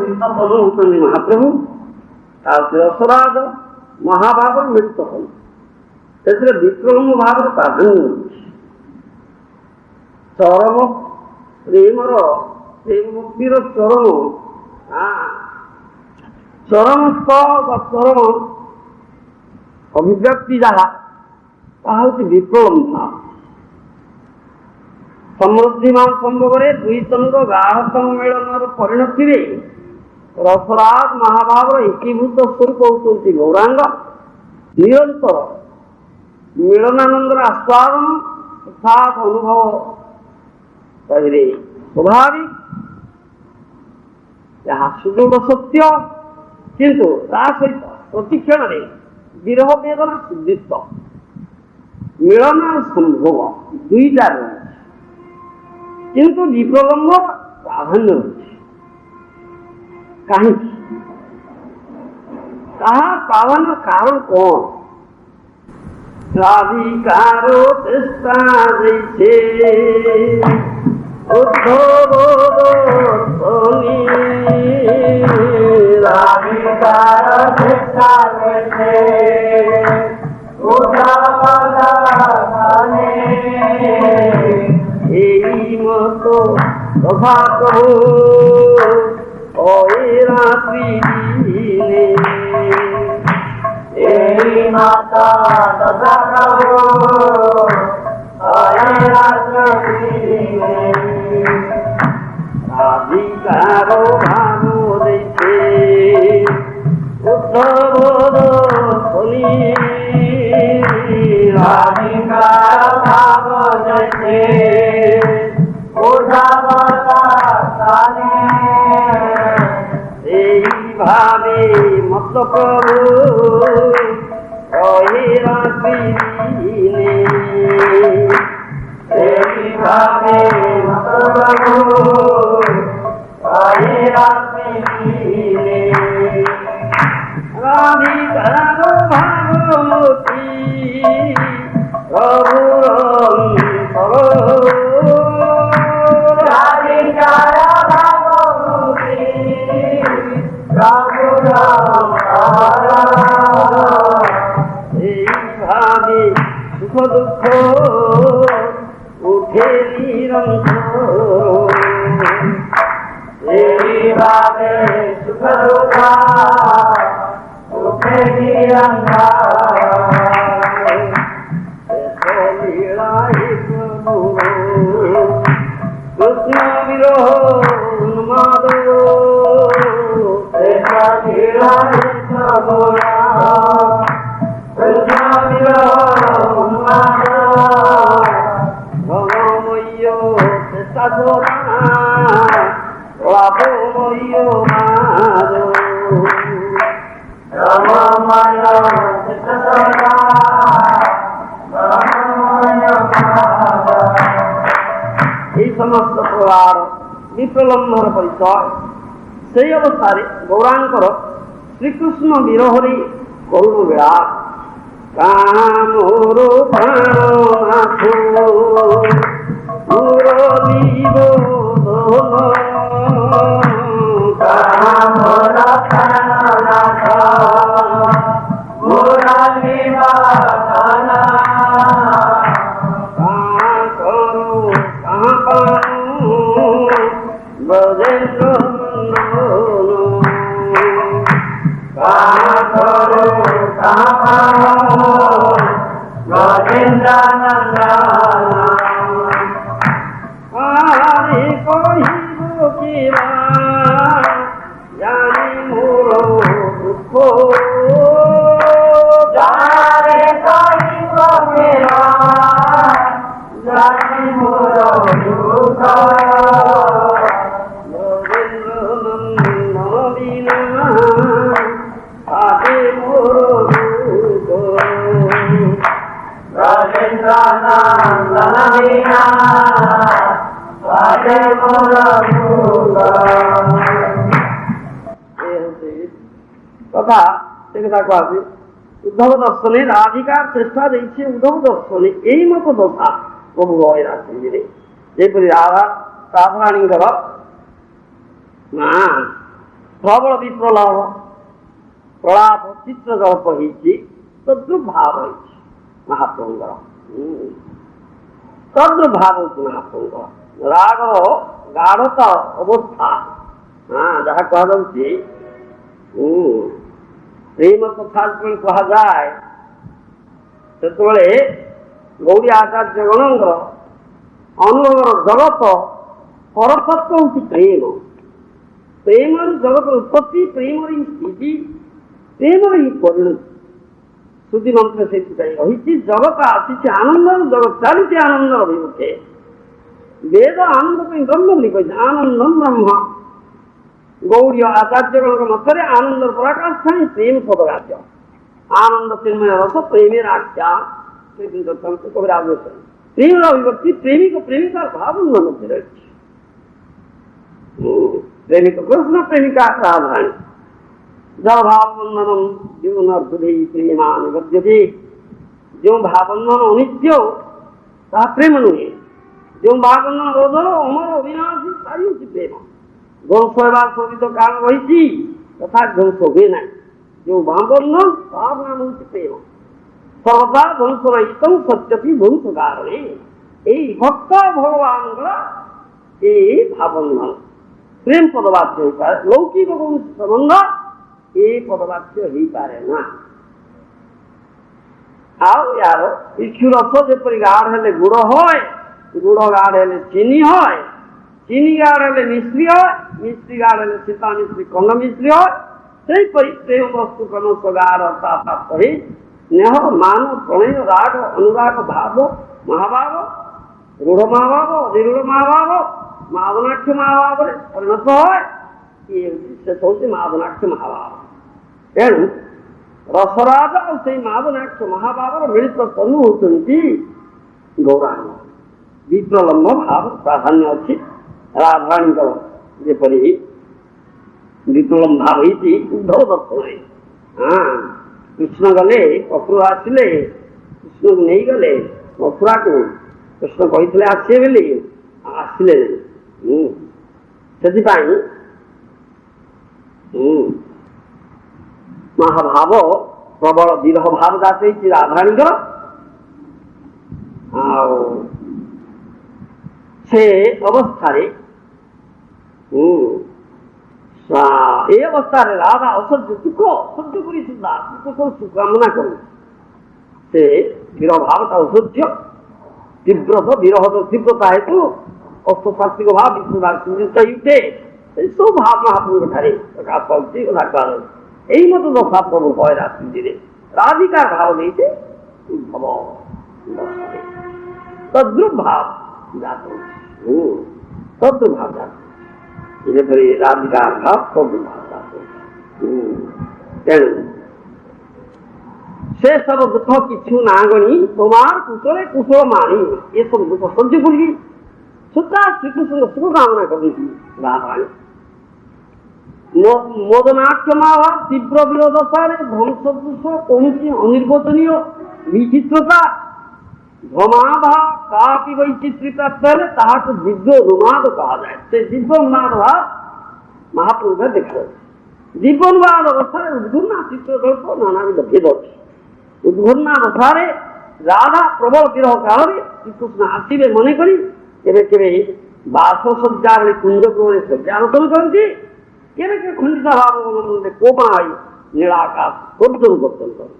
ମିଳିତ ହେଉଛନ୍ତି ମହାପ୍ରଭୁ। ଆଉ ରସରାଜ ମହାଭାବରେ ମିଳିତ ହଲ। ସେଥିରେ ବିକ୍ରମ ଭାବରେ ପ୍ରାଧାନ୍ୟ ରହୁଛି। ଚରମ ପ୍ରେମର ପ୍ରେମ ଭକ୍ତିର ଚରମ ଚରମ ଚରମ ଅଭିବ୍ୟକ୍ତି ଯାହା ତାହା ହେଉଛି ବିପ୍ଳବ ଭାବ। ସମୃଦ୍ଧିମାନ ସମ୍ଭବରେ ଦୁଇ ତନୁର ଗାଢ଼ ସମ୍ମିଳନର ପରିଣତିରେ ରସରାଜ ମହାଭାବର ଏକୀଭୂତ ସ୍ୱରୂପ ହେଉଛନ୍ତି ଗୌରାଙ୍ଗ। ନିରନ୍ତର ମିଳନାନନ୍ଦର ଆସ୍ୱାଦନ ଅର୍ଥାତ୍ ଅନୁଭବ କହିଲେ ସ୍ୱାଭାବିକ, ଏହା ସୁଦୃଢ଼ ସତ୍ୟ। କିନ୍ତୁ ତା ସହିତ ପ୍ରତିକ୍ଷଣରେ ବିରହ ବେଦନା ସୁଦୃତ ମିଳନ ସମ୍ଭବ ଦୁଇଟା ରହୁଛି। କିନ୍ତୁ ବିପ୍ରଲମ୍ବ ପ୍ରାଧାନ୍ୟ ରହୁଛି। କାହିଁକି? ତାହା ପ୍ରାଧାନ୍ୟ କାରଣ କ'ଣ? রাধিকার চেষ্টা যেছে রাধিকার চেষ্টা যেছে এই মতো কথা কহু ওই রাত্রি দিনে এই মাতা দাদা কারো রাধিকার ভালো দেখে উদ্ধব শনি রাধিকার ভালো দেখে এইভাবে মত প্রভু দিনে এইভাবে মত প্রভু দিনে রাধিকার ভাগবতী প্রভুর রাধিকার ভাগবতী এইভাবে সুখ দুঃখ উঠে নিরন্তর এইভাবে সুখ দুঃখ উঠে নিরন্তর কৃষ্ণ বিরহ উন্মাদ ভগময় চেষ্টা লাভময় মাদ রমময় চেষ্টা এই সমস্ত প্রকার বিপ্রলম্বর পরিচয়। সেই অবস্থায় গৌরাঙ্গর শ্রীকৃষ্ণ বিরহরে করুণ বিরাট কামোর প্রাণনাথ মুরলীব কামোর প্রাণনাথ মুরলীব ব্রজেন্দ্র আরে কহিব কিবা জানি মোর দুঃখ যারে কহিব কিবা জানি মোর দুঃখ কথা সে কথা কী উদ্ধব দর্শনে রাধিকার চেষ্টা ଦେଇছে উদ্ধব দর্শনে এই মতো ଦଶା ପ୍ରଭୁ ଗଏ ଯେପରି ରାଧାରାଣୀଙ୍କର ମା ପ୍ରବଳ ବିପ୍ରଳୟ ପ୍ରଳାପ ଚିତ୍ର ଜଳପ ହେଇଛି, ତଦ୍ରୁଭାବ ହେଇଛି ମହାପ୍ରଭୁଙ୍କର। ତଦ୍ରୁଭାବ ହେଉଛି ମହାପ୍ରଭୁଙ୍କର ରାଗର ଗାଢ଼ତା ଅବସ୍ଥା, ଯାହା କୁହାଯାଉଛି। ପ୍ରେମ କଥା ଯେତେବେଳେ କୁହାଯାଏ, ସେତେବେଳେ ଗୌରୀ ଆଚାର୍ଯ୍ୟଗଣଙ୍କର ଅନୁଭବର ଜଗତ ପରତତ୍ଵ ହେଉଛି ପ୍ରେମ। ପ୍ରେମର ଜଗତର ଉତ୍ପତ୍ତି, ପ୍ରେମର ହିଁ ସ୍ଥିତି, ପ୍ରେମର ହିଁ ପରିଣତି। ଶ୍ରୁତି ମନ୍ତ୍ର ସେଇଥିପାଇଁ ରହିଛି, ଜଗତ ଆସିଛି ଆନନ୍ଦର, ଜଗତ ଚାଲିଛି ଆନନ୍ଦର ଅଭିମୁଖେ। ବେଦ ଆନନ୍ଦ ପାଇଁ ବ୍ରହ୍ମ ବୋଲି କହିଛି, ଆନନ୍ଦମ ବ୍ରହ୍ମ। ଗୌରୀ ଆଚାର୍ଯ୍ୟଗଣଙ୍କ ମତରେ ଆନନ୍ଦର ପରାକାଷ୍ଠ ହିଁ ପ୍ରେମ ପଦବାଚ୍ୟ। ଆନନ୍ଦ ଚିନ୍ମୟ ରସ ପ୍ରେମେର ଆଖ୍ୟା। ପ୍ରେମର ଅଭିବ୍ୟକ୍ତି ପ୍ରେମିକ ପ୍ରେମିକାର ଭାବ ମଧ୍ୟରେ ରହିଛି। ପ୍ରେମିକ କୃଷ୍ଣ, ପ୍ରେମିକା ରାଧାରାଣୀ। ଯ ଭାବବନ୍ଧନ ଜୀବନର୍ଦ୍ଧୁଦେଇ ପ୍ରେମା ନିବଧ୍ୟତେ। ଯେଉଁ ଭାବବନ୍ଧନ ଅନିତ୍ୟ, ତାହା ପ୍ରେମ ନୁହେଁ। ଯେଉଁ ଭାବବନ୍ଧନ ରୋଧର ଅମର ଅବିନାଶୀ, ତାହା ହେଉଛି ପ୍ରେମ। ଧ୍ୱଂସ ହେବାର ସହିତ କାରଣ ରହିଛି, ତଥା ଧ୍ୱଂସ ହୁଏ ନାହିଁ। ଯେଉଁ ଭାବବନ୍ଧନ, ତାହା ନାମ ହେଉଛି ପ୍ରେମ। ସର୍ବଦା ଧ୍ୱଂସ ରହିତ ସତ୍ୟପି ଧ୍ୱଂସ କାରଣେ। ଏଇ ଭକ୍ତ ଭଗବାନଙ୍କର ଏଇ ଭାବବନ୍ଧନ ପ୍ରେମ ପଦବାଚ୍ୟ ହେଇପାରେ। ଲୌକିକ କୌଣସି ସମ୍ବନ୍ଧ ଏ ପଦବାଚ୍ୟ ହେଇପାରେ ନା। ଆଉ ୟାର ଇକ୍ଷୁ ରସ ଯେପରି ଗାଢ଼ ହେଲେ ଗୁଡ଼ হয়, ଗୁଡ଼ ଗାଢ଼ ହେଲେ ଚିନି হয়, চিনি গাঢ় ହେଲେ ମିଶ୍ରି হয়, ମିଶ୍ରି ଗାଢ଼ ହେଲେ ସୀତା ମିଶ୍ରି କର୍ଣ୍ଣ ମିଶ୍ରି হয়। ସେହିପରି ପ୍ରେମ ବସ୍ତୁ କ୍ରମଶ ଗାଢ଼ ପ୍ରାପ୍ତ ହେଇ ସ୍ନେହ ମାନ ପ୍ରଣୟ ରାଗ ଅନୁରାଗ ଭାବ ମହାଭାବ, রূঢ় মহাভাব, অধিরূঢ় মহাভাব, মাদনাক্ষ মহাভাବରେ ପରିଣତ হয়। ଶେଷ ହେଉଛି ମାଦନାକ୍ଷ ମହାଭାବ। ତେଣୁ ରସରାଜ ଆଉ ସେଇ ମାଦନାକ୍ଷ ମହାଭାବର ମିଳିତ ତନୁ ହେଉଛନ୍ତି ଗୌରାଙ୍ଗ। ବିପ୍ରଲମ୍ବ ଭାବ ପ୍ରାଧାନ୍ୟ ଅଛି ରାଧାରାଣୀଙ୍କର। ଯେପରି ବିପ୍ରଲମ୍ବ ଭାବ ହେଇଛି ଉଦ୍ଧବ ଦର୍ଶନରେ। କୃଷ୍ଣ ଗଲେ, ଅକ୍ରୁର ଆସିଲେ, କୃଷ୍ଣକୁ ନେଇଗଲେ ମଥୁରାକୁ। କୃଷ୍ଣ କହିଥିଲେ ଆସିବେ ବୋଲି, ଆସିଲେ। ସେଥିପାଇଁ ମହାଭାବ ପ୍ରବଳ ବିରହ ଭାବ ଜାତ ହେଇଛି ରାଧାରାଣୀଙ୍କର। ଆଉ ସେ ଅବସ୍ଥାରେ ଏ ଅବସ୍ଥାରେ ରାଧା ଅସହ୍ୟ ସୁଖ ସହ୍ୟ କରି ସୁଦ୍ଧା ସୁଖ କାମନା କରୁ। ସେ ବିରହ ଭାବଟା ଅସହ୍ୟ ତୀବ୍ରତ, ବିରହର ତୀବ୍ରତା ହେତୁ ଅସ୍ତଶାସ୍ତ୍ରିକ ଭାବ ବିଷ୍ଣୁଚିତ ଉଠେ। ଏସବୁ ଭାବ ମହାପ୍ରଭୁଙ୍କ ଠାରେ ପ୍ରକାଶ ପାଉଛି। କଥା କୁହାଯାଉଛି ଏଇ ମତ ଦଶା ପ୍ରଭୁ କହେ ରାତ୍ରିରେ ରାଧିକାର ଭାବ ଦେଇছে ଉଦ୍ଭବ ଦର୍ଶନେ। ତଦ୍ରୁଭାବ ଜାତ ହେଉଛି, ତଦ୍ରୁଭାବ ଜାତ ଯେପରି ରାଧିକାର ଭାବ ତଦ୍ରୁଭାବ ଜାତ ହେଉଛି। ତେଣୁ ସେ ସବୁ ଦୁଃଖ কিছু না গণি তোমার কুশলে কুশল মানি এসব দুঃখ সহ্য করি সুতরাং শ্রীকৃষ্ণের সুখ কামনা করেছি রাধারানী। মদনাক্ষমাভাব তীব্র বিরোধতারে ধ্বংসদৃশ্য কৌশি অনির্বচনীয় বিচিত্রতা ভ্রমাভাব কাপি বৈচিত্র্য প্রাপ্ত হলে তাহাকে দিব্য উন্মাদ কহা যায়। সে দিব্য উন্মাদ ভাব মহাপ্রভুকে দেখা যাচ্ছে। দিব্য উন্মাদ অবস্থায় উদ্ঘূর্ণ চিত্রকল্প নানাবিধ ভেদ আছে। উদ্ঘূর্ণ অবস্থায় রাধা প্রবল বিরহ কারণে শ্রীকৃষ্ণ আসিবে মনে করি কেবে কেবে বাসসজ্জার কুঞ্জ গ্রহণে শয্যা আলোচন করছি, কেবে কেবে খণ্ডিতা ভাব অবলম্বনে কোপা হয় নীলাকাশ গর্জন গর্জন করে,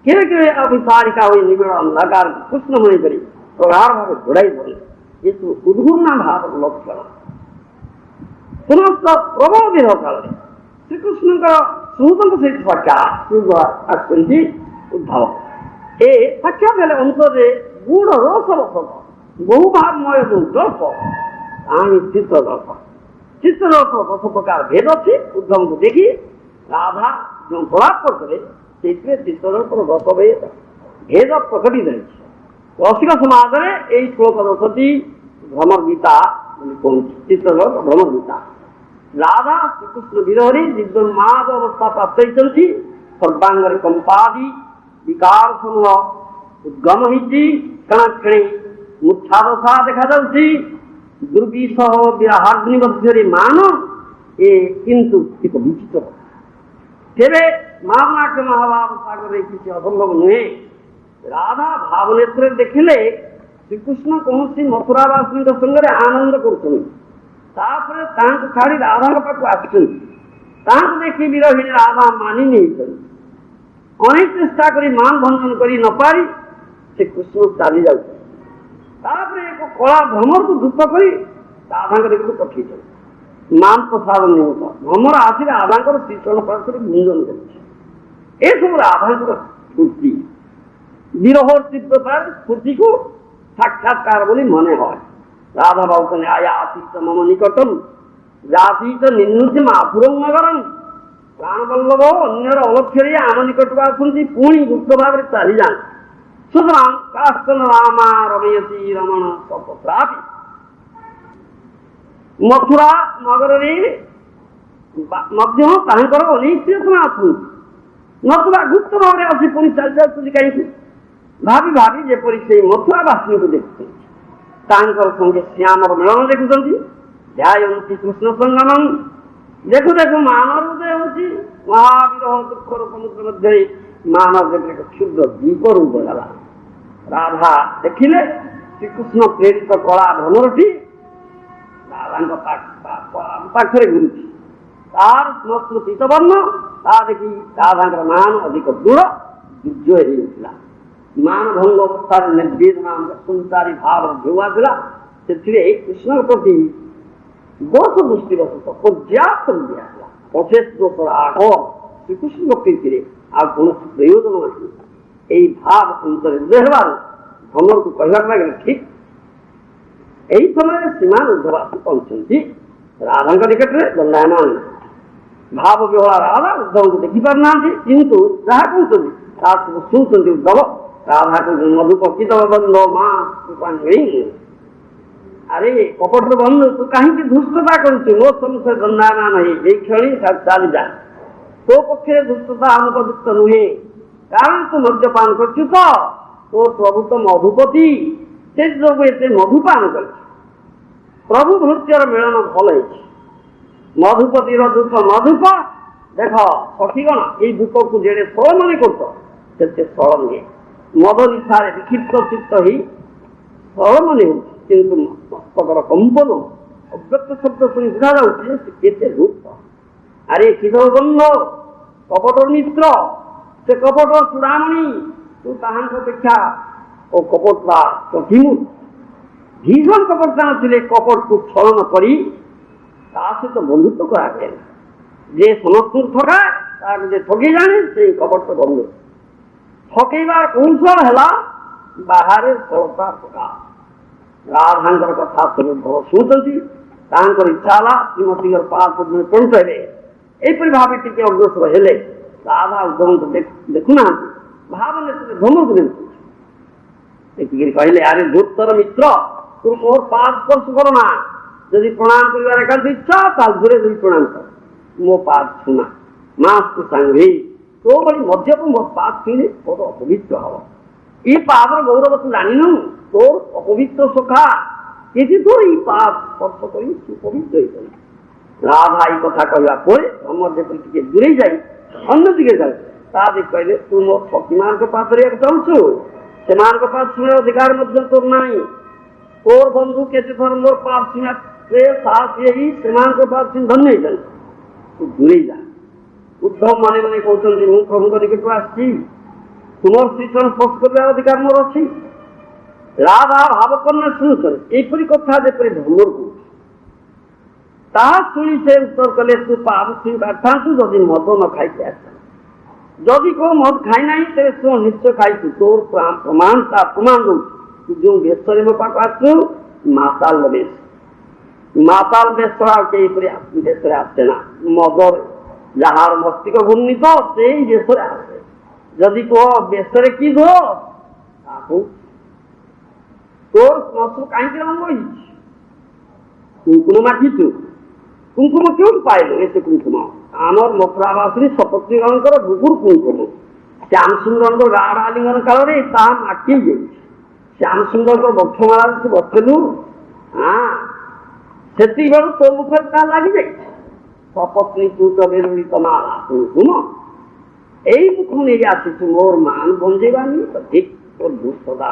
কেবে কেবে অভিসারিকা হয়ে নিবিড় অন্ধকার কৃষ্ণ মনে করি প্রগাঢ় ভাবে ঘোড়াই বলে। কিন্তু উদ্ঘূর্ণ ভাব লক্ষণ সমস্ত প্রবল বিরহ কারণে ଶ୍ରୀକୃଷ୍ଣଙ୍କର ସୁହୃଦଙ୍କ ସହିତ ସାକ୍ଷାତ ଆସୁଛନ୍ତି ଉଦ୍ଧବ। ଏ ସାକ୍ଷାତ ହେଲେ ଅନ୍ତରରେ ଗୁଢ଼ ରସ ରସଦ ବହୁ ଭାବମୟ ଯେଉଁ ଜଳ୍ପ ତାହା ହିଁ ଚିତ୍ରଜଳ୍ପ। ଚିତ୍ରଜଳ୍ପ 10 ପ୍ରକାର ଭେଦ ଅଛି। ଉଦ୍ଧବଙ୍କୁ ଦେଖି ରାଧା ଯେଉଁ ପ୍ରଳାପ କରିଥିଲେ ସେଇଥିରେ ଚିତ୍ରଜଳ୍ପର 10 ଭେଦ ପ୍ରକଟିତ ହେଇଛି। ରସିକ ସମାଜରେ ଏଇ ଶ୍ଳୋକ 10ଟି ଭ୍ରମର ଗୀତା ବୋଲି କହୁଛି। ଚିତ୍ରଜଳ୍ପ ଭ୍ରମର ଗୀତା। ରାଧା ଶ୍ରୀକୃଷ୍ଣ ବିରହରେ ଦିବ୍ୟୋନ୍ମାଦ ଅବସ୍ଥା ପ୍ରାପ୍ତ ହେଇଛନ୍ତି। ସର୍ବାଙ୍ଗରେ କମ୍ପାଦି ବିକାର ସମୂହ ଉଦ୍ଗମ ହେଇଛି। କ୍ଷଣକ୍ଷଣେ ମୂର୍ଚ୍ଛାଦଶା ଦେଖାଯାଉଛି। ଦୁର୍ବିସହ ବିରାହାଗ୍ନି ମଧ୍ୟରେ ମାନ ଏ କିନ୍ତୁ ଏକ ବିଚିତ୍ର କଥା। ତେବେ ମାମନାଥ ମହାଭାବ ସାଗରରେ କିଛି ଅସମ୍ଭବ ନୁହେଁ। ରାଧା ଭାବ ନେତ୍ରରେ ଦେଖିଲେ ଶ୍ରୀକୃଷ୍ଣ କୌଣସି ମଥୁରାବାସୀଙ୍କ ସଙ୍ଗରେ ଆନନ୍ଦ କରୁଛନ୍ତି। ତାପରେ ତାଙ୍କୁ ଛାଡ଼ି ରାଧାଙ୍କ ପାଖକୁ ଆସୁଛନ୍ତି। ତାଙ୍କୁ ଦେଖି ବିରହିଣୀ ରାଧା ମାନି ନେଇଛନ୍ତି। ଅନେକ ଚେଷ୍ଟା କରି ମାନ ଭଞ୍ଜନ କରି ନ ପାରି ସେ କୃଷ୍ଣ ଚାଲି ଯାଉଛନ୍ତି। ତାପରେ ଏକ କଳା ଭ୍ରମରକୁ ଧୂପ କରି ରାଧାଙ୍କ ଦେଖକୁ ପଠେଇଛନ୍ତି। ମାନ ପ୍ରସାଦ ନିମିତ୍ତ ଭ୍ରମର ଆସି ରାଧାଙ୍କର ଶ୍ରୀଚରଣ ପାଖରେ ଗୁଞ୍ଜନ କରୁଛି। ଏସବୁ ରାଧାଙ୍କର ସ୍ଫୂର୍ତ୍ତି, ବିରହ ତୀବ୍ରତାର ସ୍ଫୂର୍ତ୍ତିକୁ ସାକ୍ଷାତକାର ବୋଲି ମନେ হয়। ରାଧା ଭାବୁଛନ୍ତି ଆୟା ଆତିଷ୍ଟ ମମ ନିକଟମ ଜାତୀତ ନିର୍ନୁତି ମାପୁରଂ ନଗରଂ। ପ୍ରାଣବଲ୍ଲଭ ଅନ୍ୟର ଅଲକ୍ଷ୍ୟରେ ଆମ ନିକଟକୁ ଆସନ୍ତି, ପୁଣି ଗୁପ୍ତ ଭାବରେ ଚାଲିଯାଆନ୍ତି। ସୁତରାଂ କାଶ୍ଚନ ରାମା ରମୟତି ରମଣ ସପତ୍ରାପି। ମଥୁରା ନଗରରେ ମଧ୍ୟ ତାଙ୍କର ଅନେକ ପ୍ରିୟତମା ଅଛନ୍ତି, ନଥୁରା ଗୁପ୍ତ ଭାବରେ ଆସି ପୁଣି ଚାଲି ଯାଉଛନ୍ତି। କାହିଁକି? ଭାବି ଭାବି ଯେପରି ସେଇ ମଥୁରା ବାସୀଙ୍କୁ ଦେଖୁଛନ୍ତି, ତାଙ୍କର ସଙ୍ଗେ ଶ୍ୟାମର ମିଳନ ଦେଖୁଛନ୍ତି। ଧ୍ୟାୟନ୍ତି କୃଷ୍ଣ ସଙ୍ଗମଂ। ଦେଖୁ ଦେଖୁ ମାନବ ହୃଦୟ ହେଉଛି ମହାବିରହ ଦୁଃଖର ସମୁଦ୍ର ମଧ୍ୟରେ ମାନବ ଯେପରି ଏକ କ୍ଷୁଦ୍ର ଦ୍ୱୀପ ରୂପ ଗଲା। ରାଧା ଦେଖିଲେ ଶ୍ରୀକୃଷ୍ଣ ପ୍ରେରିତ କଳା ଭ୍ରମରଟି ରାଧାଙ୍କ ପାଖରେ ଘୁରୁଛି। ତାର ସ୍ମୃତି ପୀତବର୍ଣ୍ଣ, ତା ଦେଖି ରାଧାଙ୍କର ମାନ ଅଧିକ ଦୃଢ଼ ଦୁର୍ଯ୍ୟ ହେଇଉଠିଲା। ମାନ ଭଙ୍ଗ ଅବସ୍ଥାରେ ନିର୍ବେଦନା ସଂସାରୀ ଭାବ ଢେଉ ଆସିଲା। ସେଥିରେ କୃଷ୍ଣଙ୍କ ପ୍ରତି ଦୋଷ ଦୃଷ୍ଟିବଶତ ପର୍ଯ୍ୟାପ୍ତ ଦିଆହେଲା। ଅଶେଷ ଦୋଷର ଆଗ ଶ୍ରୀକୃଷ୍ଣଙ୍କ ପ୍ରୀତିରେ ଆଉ କୌଣସି ପ୍ରୟୋଜନ ନାହିଁ। ଏହି ଭାବ ଅନ୍ତରେ ହେବାରୁ ଭ୍ରମରକୁ କହିବାକୁ ଲାଗିଲେ ଠିକ୍। ଏହି ସମୟରେ ଶ୍ରୀମାନ ଉଦ୍ଧବ ଆସି ପହଞ୍ଚନ୍ତି ରାଧାଙ୍କ ନିକଟରେ ଦଣ୍ଡାୟମାନ। ଭାବ ବିହଳା ରାଧା ଉଦ୍ଧବଙ୍କୁ ଦେଖିପାରୁନାହାନ୍ତି, କିନ୍ତୁ ଯାହା କହୁଛନ୍ତି ତାହା ସବୁ ଶୁଣୁଛନ୍ତି ଉଦ୍ଧବ। ରାଧାକୁ ମଧୁ ପକିତ ବନ୍ଧ ମା କୃପାଙ୍ଗୀ। ଆରେ କପଟର ବନ୍ଧୁ, ତୁ କାହିଁକି ଧୃଷ୍ଟତା କରୁଛୁ? ମୋ ସମ୍ମୁଖରେ ଦଣ୍ଡାୟମାନ ହେଇ ଏଇ କ୍ଷଣି ଚାଲିଯା। ତୋ ପକ୍ଷରେ ଧୃଷ୍ଟତା ଅନୁପଯୁକ୍ତ ନୁହେଁ, କାରଣ ତୁ ମଦ୍ୟପାନ କରୁଛୁ ତ। ତୋ ପ୍ରଭୁ ତ ମଧୁପତି, ସେ ଯୋଗୁଁ ଏତେ ମଧୁପାନ କରିଛୁ। ପ୍ରଭୁ ଭୃତ୍ୟର ମିଳନ ଭଲ ହେଇଛି। ମଧୁପତିର ଧୂପ ମଧୁପ। ଦେଖ ସଖିଗଣ, ଏଇ ଧୂପକୁ ଯେଡ଼େ ସଳ ମନେ କରୁଛ ସେତେ ସଳ ନୁହେଁ। ମଦ ନିଶାରେ ବିକ୍ଷିପ୍ତ ଚିତ୍ତ ହେଇ ସଳ ମନେ ହେଉଛି, କିନ୍ତୁ ମସ୍ତକର କମ୍ପନ ଅବ୍ୟକ୍ତ ଶବ୍ଦ ଶୁଣି ବୁଝାଯାଉଛି ସେ କେତେ ଧୂପ। ଆରେ କିଶୋର ବନ୍ଧ, କପଟର ମିତ୍ର, ସେ କପଟ ଚୂଡ଼ାମଣି, ତୁ ତାହାଙ୍କ ଅପେକ୍ଷା ଓ କପଟଟା ପ୍ରତିମୂର୍ତ୍ତି। ଭୀଷଣ କପଟତା ନଥିଲେ କପଟକୁ ଛଳନ କରି ତା ସହିତ ବନ୍ଧୁତ୍ୱ କରାଯାଏ। ଯେ ସମସ୍ତଙ୍କୁ ଠକାଏ ତାକୁ ଯେ ଠକେଇ ଜାଣେ ସେଇ କପଟ ବନ୍ଧୁ। ଠକେଇବାର କୌଶଳ ହେଲା ବାହାରେ ସଳତା ପ୍ରକାଶ। ରାଧାଙ୍କର କଥା ସବୁ ଭଲ ଶୁଣୁଛନ୍ତି। ତାଙ୍କର ଇଚ୍ଛା ହେଲା ଶ୍ରୀମତୀଙ୍କର ପାଦ ପର୍ଯ୍ୟନ୍ତ ହେବେ। ଏହିପରି ଭାବେ ଟିକେ ଅଗ୍ରସର ହେଲେ ରାଧା ଉଦ୍ଧବଙ୍କୁ ଦେଖୁନାହାନ୍ତି, ଭାବ ନେତ୍ରରେ ଭ୍ରମକୁ ଦେଖୁଛନ୍ତି। ଦେଖିକିରି କହିଲେ, ଆରେ ଧୂର୍ତ୍ତର ମିତ୍ର, ତୁ ମୋର ପାଦ ସ୍ପର୍ଶ କର ନା। ଯଦି ପ୍ରଣାମ କରିବାର ଏକାନ୍ତ ଇଚ୍ଛା ତାହେଲେ ଦୂରେ ଦୁଇ ପ୍ରଣାମ କର। ମୋ ପାଦ ଛୁନା ମାସକୁ ସାଙ୍ଗେ ତୋ ଭଳି ମଦ୍ୟପ ମୋ ପାଦ ଛୁଇଁଲେ ତୋର ଅପବିତ୍ର ହବ। ଏ ପାଦର ଗୌରବ ତୁ ଜାଣିନୁ? ତୋର ଅପବିତ୍ର ସଖା କିଛି ତୋର ଏଇ ପାଦ ସ୍ପର୍ଶ କରି ସୁପବିତ୍ର ହେଇପାରି। ରାଧା ଏଇ କଥା କହିବା ପରେ ଆମର ଯେପରି ଟିକେ ଦୂରେଇ ଯାଇ ଅନ୍ୟ ଦିକେ ଯାଏ, ତା ଦେଖି କହିଲେ, ତୁ ମୋ ସଖୀମାନଙ୍କ ପାଦ ଧରିବାକୁ ଚାହୁଁଛୁ? ସେମାନଙ୍କ ପାଦ ଛୁଇଁବାର ଅଧିକାର ମଧ୍ୟ ତୋର ନାହିଁ। ତୋର ବନ୍ଧୁ କେତେ ଥର ମୋର ପାଦ ଛୁଇଁବାରେ ସାହସ ହେଇ ସେମାନଙ୍କ ପାଦ ଛୁଇଁ ଧନ୍ୟ ହେଇଛନ୍ତି। ତୁ ଦୂରେଇ ଯା। ଉଦ୍ଧବ ମନେ ମନେ କହୁଛନ୍ତି, ମୁଁ ପ୍ରଭୁଙ୍କ ନିକଟକୁ ଆସିଛି, ତୁମର ଶ୍ରୀଚରଣ ସ୍ପର୍ଶ କରିବାର ଅଧିକାର ମୋର ଅଛି। ରାଧା ଭାବକର୍ଣ୍ଣ ଶୁଣୁଛନ୍ତି ଏହିପରି କଥା ଯେପରି ଭ୍ରମର କହୁଛି। ତାହା ଶୁଣି ସେ ଉତ୍ତର କଲେ, ତୁ ପାଦ ଛୁଇଁ ପାରିଥାନ୍ତୁ ଯଦି ମଦ ନ ଖାଇକି ଆସିଥାନ୍ତୁ। ଯଦି କୋଉ ମଦ ଖାଇ ନାହିଁ ତେବେ ଶୁଣ, ନିଶ୍ଚୟ ଖାଇଛୁ। ତୋର ପ୍ରମାଣ ତା ପ୍ରମାଣ ଦଉଛି। ତୁ ଯେଉଁ ବେଶରେ ମୋ ପାଖକୁ ଆସିଛୁ ମାତାଲ ବେଶ। ମାତାଲ ବେଶ ଆଉ କେହିପରି ବେଶରେ ଆସେ ନା। ମଦ ଯାହାର ମସ୍ତିଷ୍କ ଘୂର୍ଣ୍ଣିତ ସେଇ ବେଶରେ ଆସେ। ଯଦି କୁହ ବେଶରେ କି ଧୋ, ତାକୁ ତୋର ସ୍ପର୍ଶ କାହିଁକି ରଙ୍ଗ ହେଇଛି? କୁଙ୍କୁମ ମାଖିଛୁ। କୁଙ୍କୁମ କେଉଁଠି ପାଇଲୁ? ଏତେ କୁଙ୍କୁମ ଆମର ମଥୁରାବାସୀ ସପତ୍ନୀଗଣଙ୍କର ଭୃଗୁର କୁଙ୍କୁମ। ଶ୍ୟାମସୁନ୍ଦରଙ୍କ ଗାଢ଼ ଆଲିଙ୍ଗନ କାଳରେ ତାହା ମାଟି ଯାଇଛି। ଶ୍ୟାମସୁନ୍ଦରଙ୍କ ବକ୍ଷମାଳାରେ ତୁ ବସିଲୁ, ସେତିକି ବେଳୁ ତୋ ମୁଖରେ ତାହା ଲାଗିଯାଇଛି। সপত্নী তুত বেরোড়িত মালা কুমকুম এই মুখ নেই আসিছু মোর মান বঞ্জেবানি ঠিক তোর দুঃস্থতা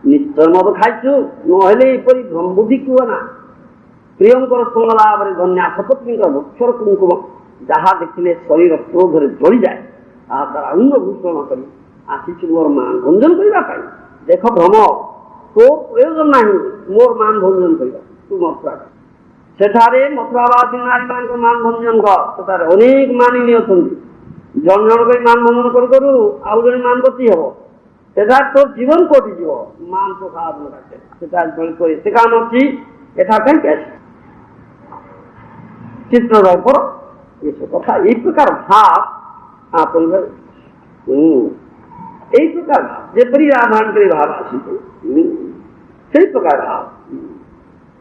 নিশ্চয় মদ খাইছু নহলে এপরি ভ্রমবুদ্ধি কুহ না প্রিয়ঙ্কর সঙ্গলাভরে ধন্যা সপত্নীঙ্কর বক্ষর কুমকুম যাহা দেখিলে শরীর ক্রোধরে জড়ি যায় তাহা তার অঙ্গ ভূষণ করি আসিছু মোর মান ভঞ্জন করিবা পাই দেখ ভ্রম তোর প্রয়োজন ନାହିଁ মোর মান ভঞ্জন করিবা তু মথুরা ସେଠାରେ ମଥୁରାବାସୀ ନାରୀମାନଙ୍କ ମାନ ଭଞ୍ଜନ କର ସେଠାରେ ଅନେକ ମାନିନୀ ଅଛନ୍ତି ଜଣ ଜଣ କରି ମାନ ଭଞ୍ଜନ କରୁ କରୁ ଆଉ ଜଣେ ମାନ ବଚି ହେବ ସେଠାରେ ତୋର ଜୀବନ କଟିଯିବ ମାନ ପ୍ରସାଦ ସେଠାରେ ଜଣେ କରି ଏତେ କାମ ଅଛି ଏଠା କାହିଁକି ଆସି ଚିତ୍ର କର ଏସବୁ କଥା ଏଇ ପ୍ରକାର ଭାବ ଆପଣଙ୍କର ଏଇ ପ୍ରକାର ଭାବ ଯେପରି ରାଧାଙ୍କର ଭାବ ଆସିଛି ସେଇ ପ୍ରକାର ଭାବ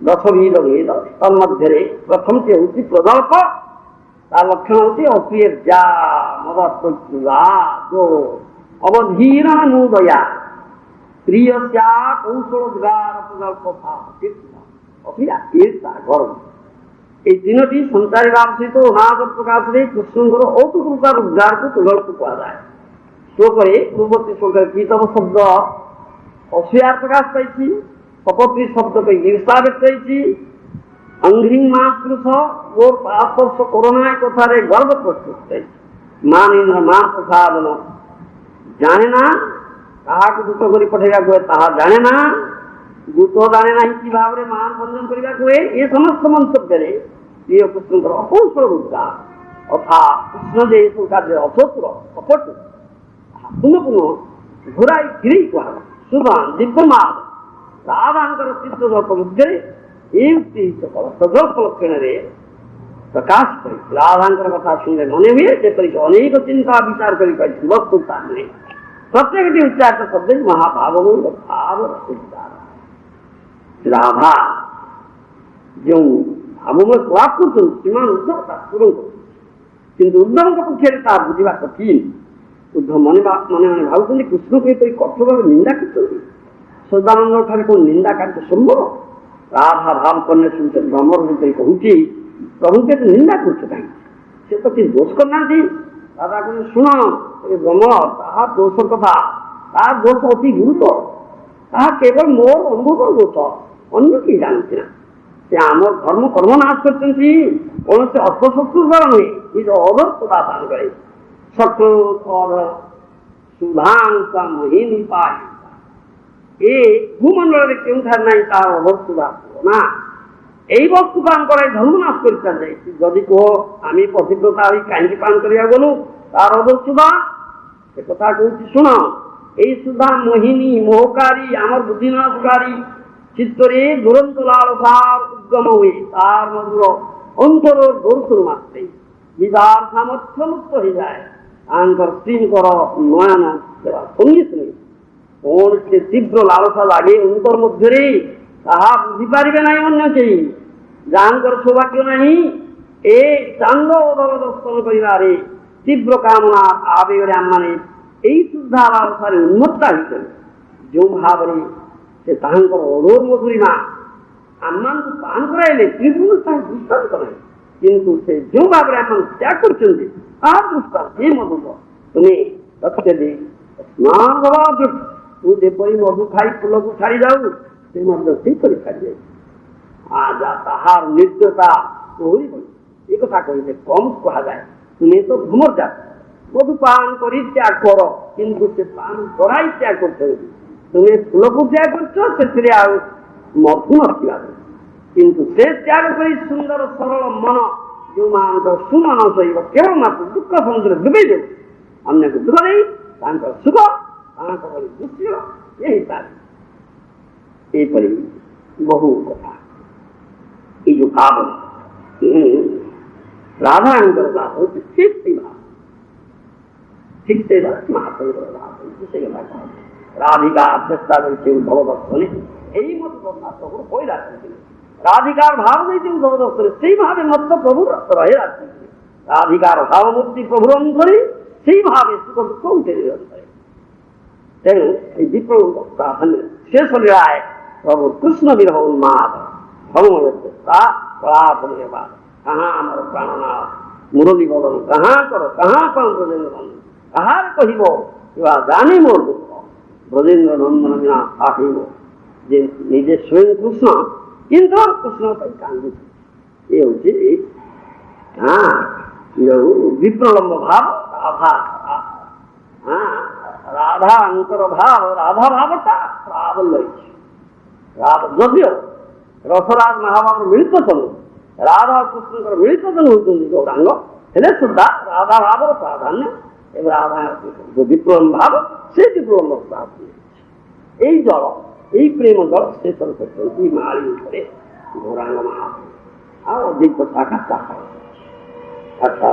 ଦଶବିଧ ଭେଦ ତନ୍ମଧ୍ୟରେ ପ୍ରଥମଟି ହେଉଛି ପ୍ରଦଳ୍ପ ତା ଲକ୍ଷଣ ହେଉଛି ଅପ୍ରିୟା ମଦ ଅବଧୀରଣ ମୁଦୟା ପ୍ରିୟସ୍ୟା କୌଶଳ ଦ୍ୱାର ପ୍ରଦଳ୍ପ ଈର୍ଷା ଗର୍ବ এই তিনোটি সঞ্চারী ভাব সহিত অনাগত প্রকাশে কৃষ্ণଙ୍କର ଔତୁକ ପ୍ରକାର ଉଦ୍ଗାରକୁ ପ୍ରଦଳ୍ପ କୁହାଯାଏ ଶ୍ଳୋକରେ ପୂର୍ବବର୍ତ୍ତୀ ଶ୍ଳୋକରେ କୀର୍ତ୍ତନ ଶବ୍ଦ ଅସ୍ୱୀକାର ପ୍ରକାଶ ପାଇଛି সপত্নী শব্দকে ঈর্ষা ব্যক্ত হয়েছি অঙ্ঘ্রিং মাতৃষ ওর পাস্পর্শ করোনায় কথারে গর্ব প্রস্তুত হয়েছে মান ইন্দ্র মান প্রসাদন জানে না কাহাকে দূত করে পঠাইবা কুয়ে তাহা জানে না দূত জানে না কি ভাবে মান ভঞ্জন করিবা কুয়ে এ সমস্ত মন্তব্যে প্রিয় কৃষ্ণଙ୍କର অকৌশল উদ্গার অর্থাৎ কৃষ্ণ যে এসব কাজে অসত্র অপট পুনঃ পুনঃ ঘোরাই ফিরেই কুয়া সুতরাং দিব্যমান ରାଧାଙ୍କର ଚିତ୍ରଜଳ୍ପ ମଧ୍ୟରେ ଏଇ ସକଳ ସଜଳ୍ପ ଲକ୍ଷଣରେ ପ୍ରକାଶ କରି ରାଧାଙ୍କର କଥା ଶୁଣିଲେ ମନେ ହୁଏ ଯେପରିକି ଅନେକ ଚିନ୍ତା ବିଚାର କରି କହିଛି ବସ୍ତୁ ତା ନୁହେଁ ପ୍ରତ୍ୟେକଟି ଉଚ୍ଚାରିତ ଶବ୍ଦ ମହାଭାବମୂଳ ଭାବ ଉଚ୍ଚାର ରାଧା ଯେଉଁ ଭାବମୂଳ ପ୍ରଭାବ କରୁଛନ୍ତି ସେମାନେ ଉଦ୍ଧବ ତା ପୂରଣ କରୁଛନ୍ତି କିନ୍ତୁ ଉଦ୍ଧବଙ୍କ ପକ୍ଷରେ ତାହା ବୁଝିବା କଠିନ ଉଦ୍ଧବ ମନେ ମନେ ଭାବୁଛନ୍ତି କୃଷ୍ଣକୁ ଏପରି କଠୋର ଭାବେ ନିନ୍ଦା କରୁଛନ୍ତି ସଦାନନ୍ଦ ଠାରେ କୋଉ ନିନ୍ଦା କାର୍ଯ୍ୟ ସମ୍ଭବ ରାଧା ଭାବ କନ୍ୟା ଶୁଣିଛନ୍ତି ଭ୍ରମର ଭିତରେ କହୁଛି ପ୍ରଭୁଙ୍କୁ ଏତେ ନିନ୍ଦା କରୁଛ କାହିଁକି ସେ ତ କିଛି ଦୋଷ କରିନାହାନ୍ତି ରାଧା କହିଲେ ଶୁଣ ଏ ଭ୍ରମର ତାହା ଦୋଷ କଥା ତାହା ଦୋଷ ଅତି ଗୁରୁତ୍ୱ ତାହା କେବଳ ମୋର ଅନୁଭବର ଦୋଷ ଅନ୍ୟ କେହି ଜାଣନ୍ତି ନା ସେ ଆମ ଧର୍ମ କର୍ମ ନାଶ କରିଛନ୍ତି କୌଣସି ଅସ୍ତ୍ରଶସ୍ତ୍ର ଦ୍ୱାରା ନୁହେଁ ନିଜ ଅଧର୍ଷତା ଦାନ କରେ ଶତ୍ରୁ ସୁଧାଂଶ ମୋହିନୀ ପାଇ ଏ ଭୂମଣ୍ଡଳରେ କେଉଁଠାରେ ନାହିଁ ତାର ଅବସ୍ଥା ନା এই বস্তু পান করাই ধর্ম নাশ করতে যাইছি যদি কহ আমি পবিত্রতা হই কাহিনী পান করিয়া গলু তার অবস্তুদা সে কথা কৌছি শুণ এই সুধা মোহিনী মোহকারী আমার বুদ্ধিনাশকারী চিত্তরে দুরন্ত লালসার উদ্গম হয়ে তার মধুর অন্তর দর্শন মাত্রে বিদার সামর্থ্য মুক্ত হয়ে যায় তাঙ্কর স্ত্রীঙ্কর নয়ন সঙ্গী সঙ্গী কৌশি তীব্র লালসা লাগে অন্তর মধ্যে তাহা বুঝিপারে না অন্য কেই যাহাঙ্কর সৌভাগ্য নাহি এ চান্দ অদল দর্শন করিবারে তীব্র কামনা আবেগরে আমমানে এই শুদ্ধা লালসারে উন্মত্তা হইতে যে ভাবে সে তাহাঙ্কর অধোর মধুরিমা আমমানকে পান করাইলে ত্রিভুজ তাহার দৃষ্টান্ত নাই কিন্তু সে যে ভাবে আমমান ত্যাগ করছেন তাহার দৃষ্টান্ত এই মধুর তুমি লক্ষ্য দেই স্নান হওয়া তু যেপরি মধু খাই ফুলକୁ ছাড়ি যাও ସେ ମଧ୍ୟ ସେହିପରି ଛାଡ଼ିଯାଏ ଆଜା ତାହାର ନିର୍ଦ୍ଦୟତା କହିବ ଏ କଥା କହିଲେ କମ୍ କୁହାଯାଏ ତୁମେ ତ ଧୂମର ଜାତ ମଧୁ ପାନ କରି ତ୍ୟାଗ କର କିନ୍ତୁ ସେ ପାନ କରାଇ ତ୍ୟାଗ କରୁଛନ୍ତି ତୁମେ ଫୁଲକୁ ତ୍ୟାଗ କରୁଛ ସେଥିରେ ଆଉ ମଧୁ ନଥିବା କିନ୍ତୁ ସେ ତ୍ୟାଗ କରି ସୁନ୍ଦର ସରଳ ମନ ଯେଉଁମାନଙ୍କ ସୁମନ ସହିବ କେବଳ ମାତ୍ର ଦୁଃଖ ସମୁଦ୍ରରେ ଡୁବେଇ ଦେବ ଅନ୍ୟକୁ ଦୁଃଖ ଦେଇ ତାଙ୍କର ସୁଖ ତାଙ୍କ ଭଳି ଦୃଶ୍ୟ ଏ ହେଇପାରେ ଏହିପରି ବହୁ କଥା ଏଇ ଯୋଉ ଭାବ ରାଧାଙ୍କର ଭାବ ହଉଛି ଠିକ ସେଇ ଭାବ ଠିକ ସେଇ ଭାବ ମହାପ୍ରଭୁଙ୍କର ଭାବ ହଉଛି ସେଇ କଥା ରାଧିକା ଚେଷ୍ଟା କରିছে ଉଦ୍ଧବ ଦର୍ଶনে এই মত প্রভুর হয়ে রাখছেন রাধিকার ভাব ଦେଇছে উদ্ধব দর্শনে সেইভাবে মত প্রভুর রহে রাখছেন রাধিকার ভাবমূর্তি প্রভুর অন্তরে সেইভাবে সুখ দুঃখ উঠে অন্তরে তেণু এই বিপ্লব প্রাধান্য শেষ লীলায় প্রভু কৃষ্ণ বিরহ উন্মাদ ভগবানের চেষ্টা পরাপরিবার କାହା ଆମର ପ୍ରାଣନାଥ ମୁରଲୀ ବଦନ କାହା କର କାହା କଣ ବ୍ରଜେନ୍ଦ୍ର ନନ୍ଦନ କାହାର କହିବ କିବା ଜାଣି ମୋର ଦୁଃଖ ବ୍ରଜେନ୍ଦ୍ର ନନ୍ଦନ ବିନା ସାହିବ ଯେ ନିଜେ ସ୍ୱୟଂ କୃଷ୍ଣ କିନ୍ତୁ କୃଷ୍ଣ ପାଇଁ କାନ୍ଦୁଛି। ଏ ହଉଛି ଯୋଉ ବିପ୍ରଲମ୍ବ ଭାବ ରାଧା ରାଧାଙ୍କର ଭାବ ରାଧା ଭାବଟା ରାବ ରହିଛି ରାବ ଯଦିଓ ରସରାଜ ମହାଭାବର ମିଳିତ ତନୁ ରାଧା କୃଷ୍ଣଙ୍କର ମିଳିତ ତନୁ ହେଉଛନ୍ତି ଗୌରାଙ୍ଗ ହେଲେ ସୁଦ୍ଧା ରାଧା ଭାବର ପ୍ରାଧାନ୍ୟ ଏବଂ ରାଧା ଯୋଉ ବିପ୍ଳବ ଭାବ ସେ ବିପ୍ଳବ ପ୍ରାଧାନ୍ୟ ଏଇ ଜଳ ଏଇ ପ୍ରେମ ଜଳ ଶେଷର କରିଛନ୍ତି ମାଳି ଉପରେ ଗୌରାଙ୍ଗ ମହାପ୍ରଭୁ ଆଉ ଅଧିକ କଥା କାଟା ଆଚ୍ଛା